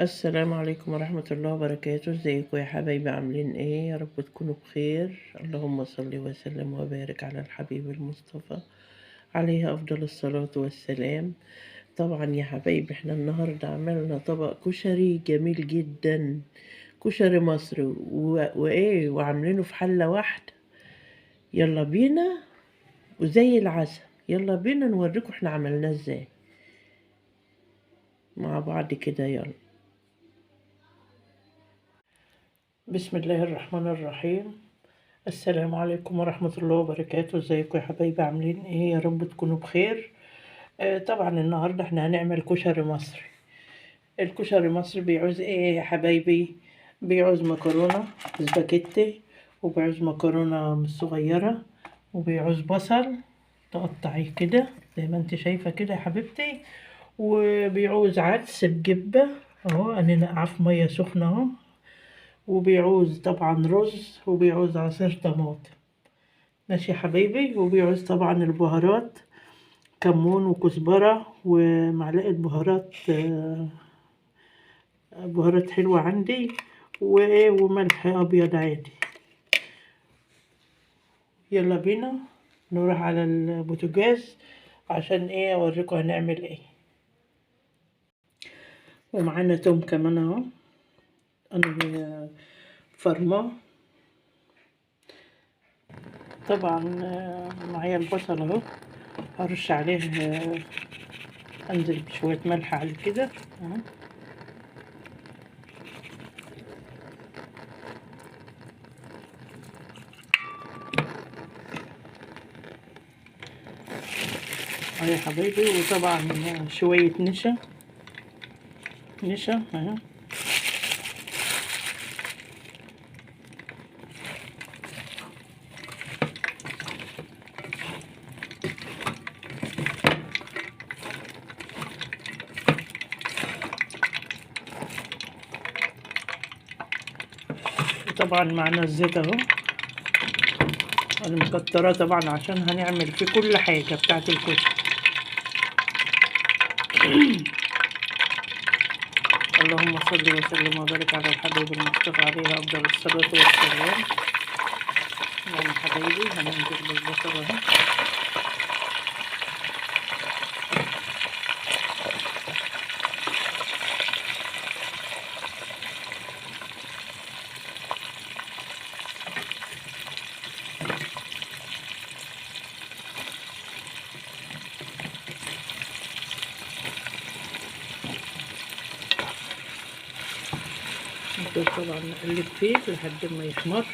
السلام عليكم ورحمة الله وبركاته. ازيكم يا حبايبي؟ عاملين ايه؟ يا رب تكونوا بخير. اللهم صل وسلم وبارك على الحبيب المصطفى عليه أفضل الصلاة والسلام. طبعا يا حبايبي احنا النهاردة عملنا طبق كشري جميل جدا، كشري مصري وايه، وعاملينه في حلة واحدة. يلا بينا، وزي العسل. يلا بينا نوريكم احنا عملناه ازاي مع بعض كده. يلا. بسم الله الرحمن الرحيم. السلام عليكم ورحمة الله وبركاته. ازيكم يا حبايبي؟ عاملين ايه؟ يا رب تكونوا بخير. طبعا النهاردة احنا هنعمل كشري مصري. الكشري المصري بيعوز ايه يا حبايبي؟ بيعوز مكرونة سباكيتي، وبيعوز مكرونة صغيرة، وبيعوز بصل تقطعيه كده زي ما انت شايفة كده يا حبيبتي، وبيعوز عدس بجبة اهو انا نقعه في مية سخنة اهو، وبيعوز طبعا رز، وبيعوز عصير طماطم. ماشي يا حبايبي. وبيعوز طبعا البهارات، كمون وكزبرة ومعلقة بهارات، بهارات حلوة عندي، وملح أبيض عادي. يلا بينا نروح على البوتاجاز عشان ايه اوريكم هنعمل ايه. ومعانا توم كمان اهو، انا فرماه. طبعا معايا البصل اهو، هرش عليه، انزل بشوية ملح على كده اهو. يا حبايبي. وطبعا شوية نشا اهو. وطبعا معنا الزيت اهو، انا مكتراه طبعا عشان هنعمل فيه كل حاجة بتاعت الكشري. اللهم صل وسلم وبارك على الحبيب المصطفى عليه افضل الصلاة والسلام. يعني حبايبي هننزل بالبصل اهو. نفضل طبعا نقلب فيه لحد ما يحمر.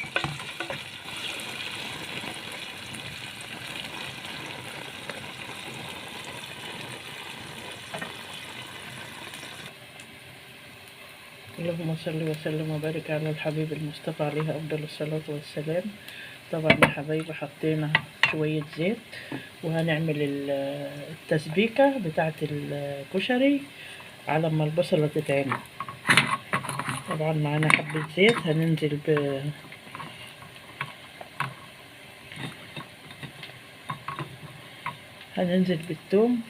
اللهم صل وسلم وبارك على الحبيب المصطفى عليه أفضل الصلاة والسلام. طبعا يا حبايبي حطينا شوية زيت، وهنعمل التسبيكة بتاعة الكشري على ما البصلة تتعمل. طبعا معانا حبة زيت، هننزل بالثوم.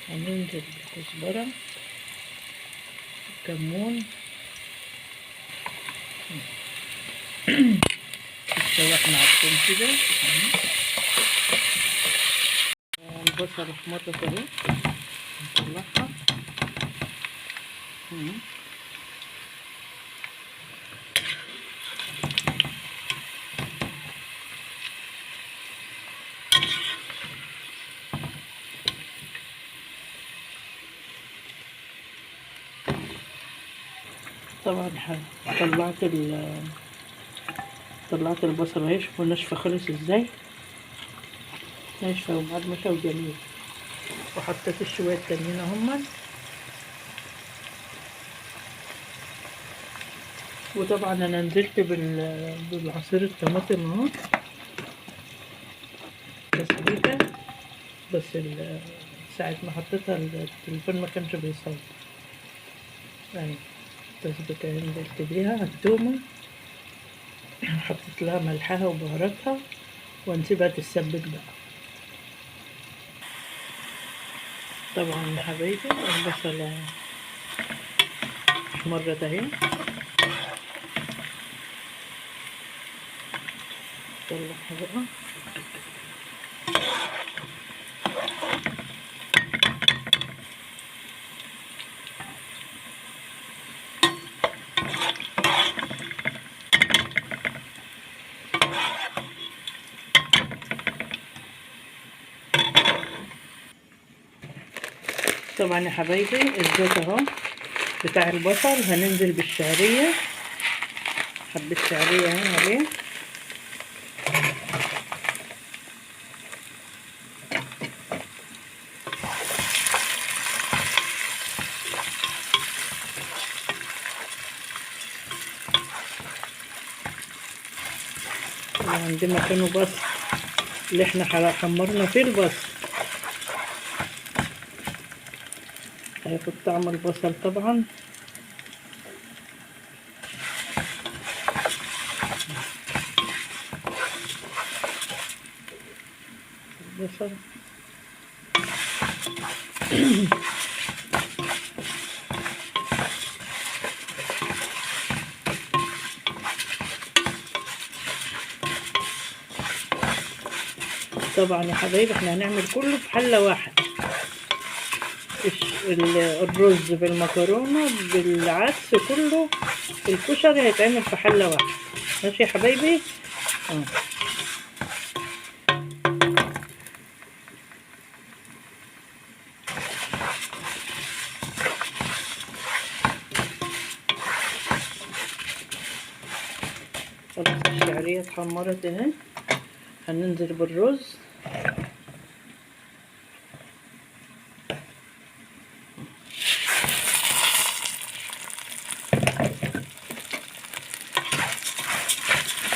هننزل بالكزبرة، كمون، تتشوح مع الثوم كده. البصل احمرت اهي، نطلعها. طبعا طلعت البصل اهي، شوفوا ناشفة خالص ازاي، ناشفة ومقرمشة وجميل. وحطيت الشوية التانيين اهما. وطبعا انا نزلت بالعصير الطماطم اهو تسبيكه، بس ساعة ما حطيتها التليفون ما كانش بيصور. اهي تسبيكه نزلت بيها التومه، حطيت لها ملحها وبهاراتها ونسيبها تتسبك بقى. طبعا يا حبايبي البصلة احمرت اهي، طلعها بقى. طبعا يا حبايبي الزيت اهو بتاع البصل، هننزل بالشعرية، حبة شعرية اهي عليه. طبعا دي مكانه بصل اللي احنا حمرنا فيه البصل، هياخد طعم البصل طبعا. البصل طبعا يا حبايبي احنا هنعمل كله في حلة واحدة، الرز بالمكرونة بالعدس كله، الكشري هيتعمل في حلة واحدة. ماشي يا حبايبي. خلاص الشعرية اتحمرت اهي، هننزل بالرز.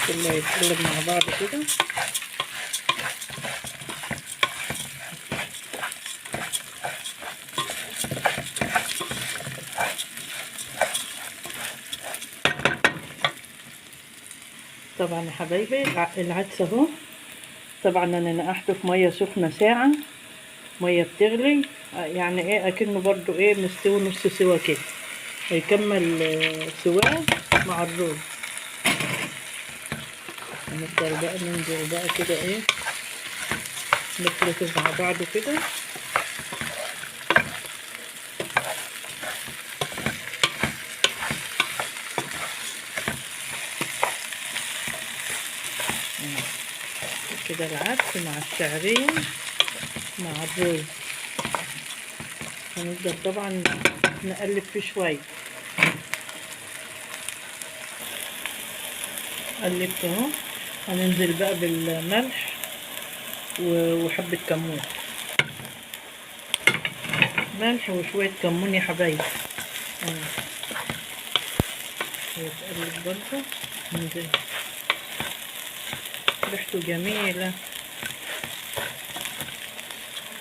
كله يتقلب مع بعض كده. طبعا يا حبايبي العدس اهو، طبعا انا نقعته في ميه سخنه ساعه، ميه بتغلي، يعني ايه اكنه برضو ايه مستوي نص سوا كده، هيكمل سواه مع الرز. هنفضل بقى ننزل بقى كده ايه نخلط مع بعض كده. كده العدس مع الشعرية مع الرز، هنفضل طبعا نقلب فيه شوية. قلبت اهو، هننزل بقى بالملح وحبة كمون، ملح وشوية كمون يا حبايبي. هيتقلب برضه، ننزل ريحته جميلة.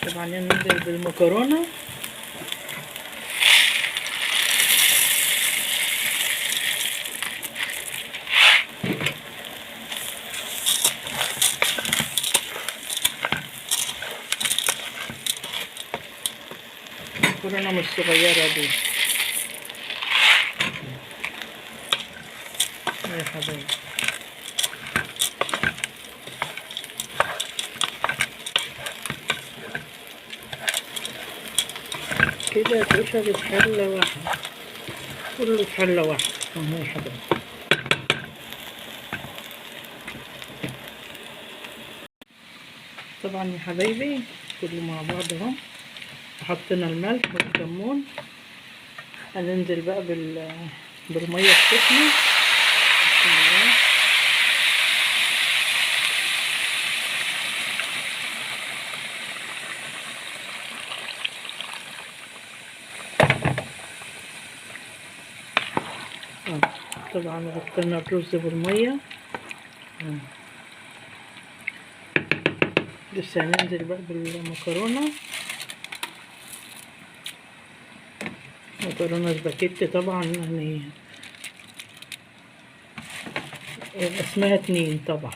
طبعا ننزل بالمكرونة، المكرونة مش صغيرة دي يا حبايبي. كده كشري في حلة واحدة، كله في حلة واحدة اهو يا حبايبي. طبعا يا حبايبي كله مع بعض اهو، حطينا الملح والكمون. هننزل بقى بالمية السخنة. طبعا غطينا الرز بالمية. لسه هننزل بقى بالمكرونة. مكرونة سباكيتي طبعا، يعني اسمها 2 طبعا،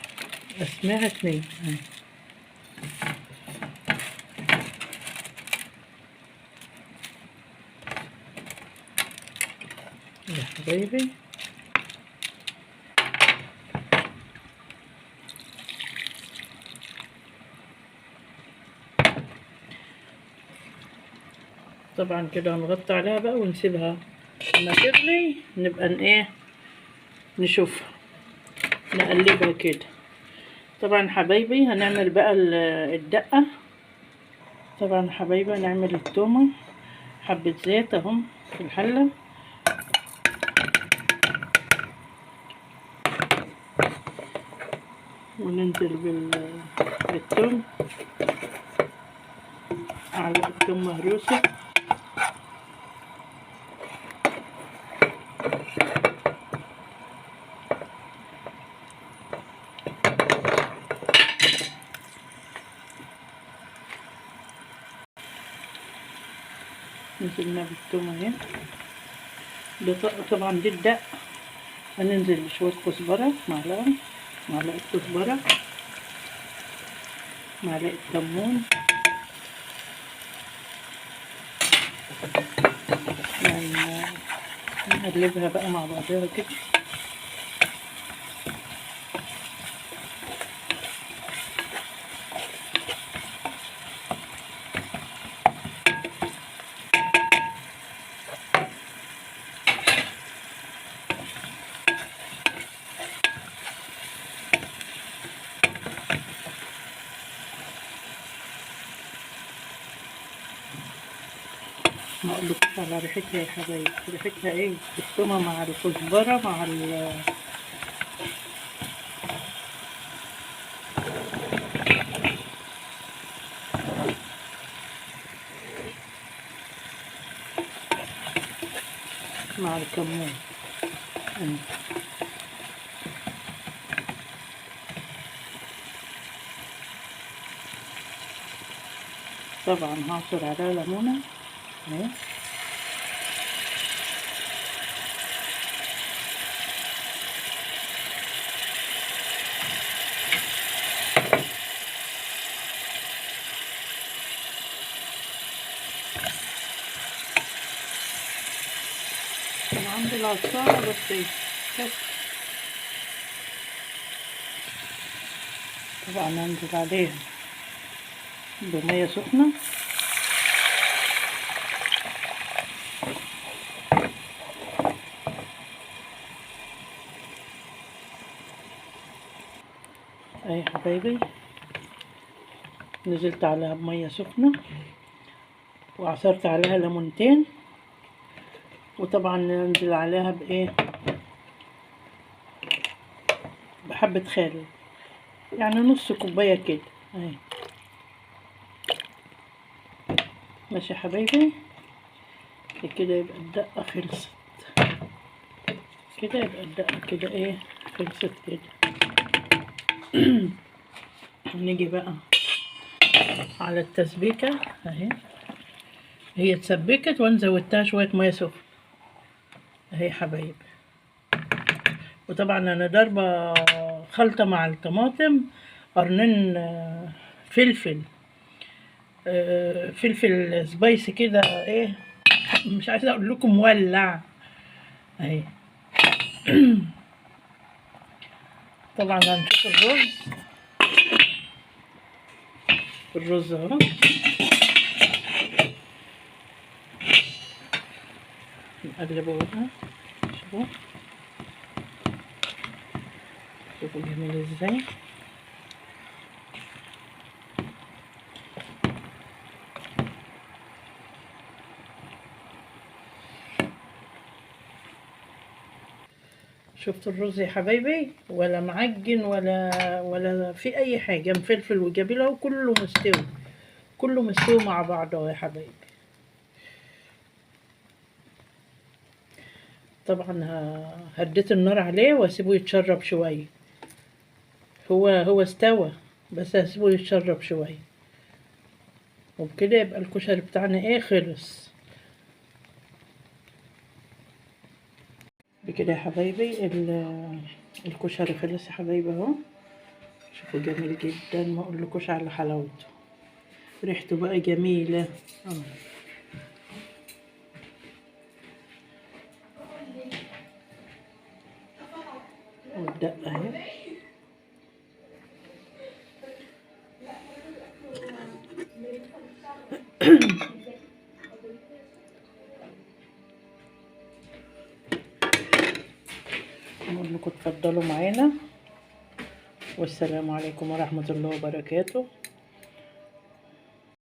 اسمها 2. يا حبايبي طبعا كده هنغطي عليها بقى ونسيبها لما تغلي، نبقى ايه نشوفها، نقلبها كده. طبعا حبايبي هنعمل بقى الدقة. طبعا حبايبي هنعمل التومة، حبة زيت اهم في الحلة، وننزل بالثوم، على الثوم مهروسة. نزلنا بالثوم اهي. طبعا دي الدق. هننزل بشوية كزبرة، معلقة كزبرة، معلقة كمون، يعني نقلبها بقى مع بعضها كده. ما اقولكش على ريحتها يا حبايبي، ريحتها ايه، التومة مع الكزبرة مع الكمون. طبعا هعصر عليها ليمونة اهي. انا عندي العصارة بس ايه كده. طبعا هنزل عليها بمية سخنة. اهي يا حبايبي، نزلت عليها بمية سخنة وعصرت عليها ليمونتين. وطبعا ننزل عليها بايه، بحبة خل، يعني نص كوباية كده اهي. ماشي يا حبايبي، كده يبقى الدقة خلصت. كده يبقى الدقة كده ايه خلصت كده. نيجي بقى على التسبيكة اهي. هي اتسبكت وانا زودتها شوية مية سخنة اهي يا حبايبي. وطبعا انا ضاربة خلطة مع الطماطم، قرنين فلفل، فلفل سبايسي كده ايه، مش عايزة اقول لكم مولع اهي. طبعا هنشوف الرز اهو. نقلبه بقى، شوفوا جميل ازاي. شفتوا الرز يا حبايبي، ولا معجن ولا في اي حاجه، مفلفل وجميل وكله مستوي، كله مستوي مع بعضه يا حبايبي. طبعا هديت النار عليه واسيبه يتشرب شويه. هو استوى، بس هسيبه يتشرب شويه، وبكده يبقى الكشري بتاعنا ايه خلص. بكده يا حبايبي الكشري خلص يا حبايبي اهو. شوفوا جميل جدا، ما اقولكوش على حلاوته، ريحته بقى جميله. والدقه اهي. نقول لكم اتفضلوا معانا، والسلام عليكم ورحمة الله وبركاته.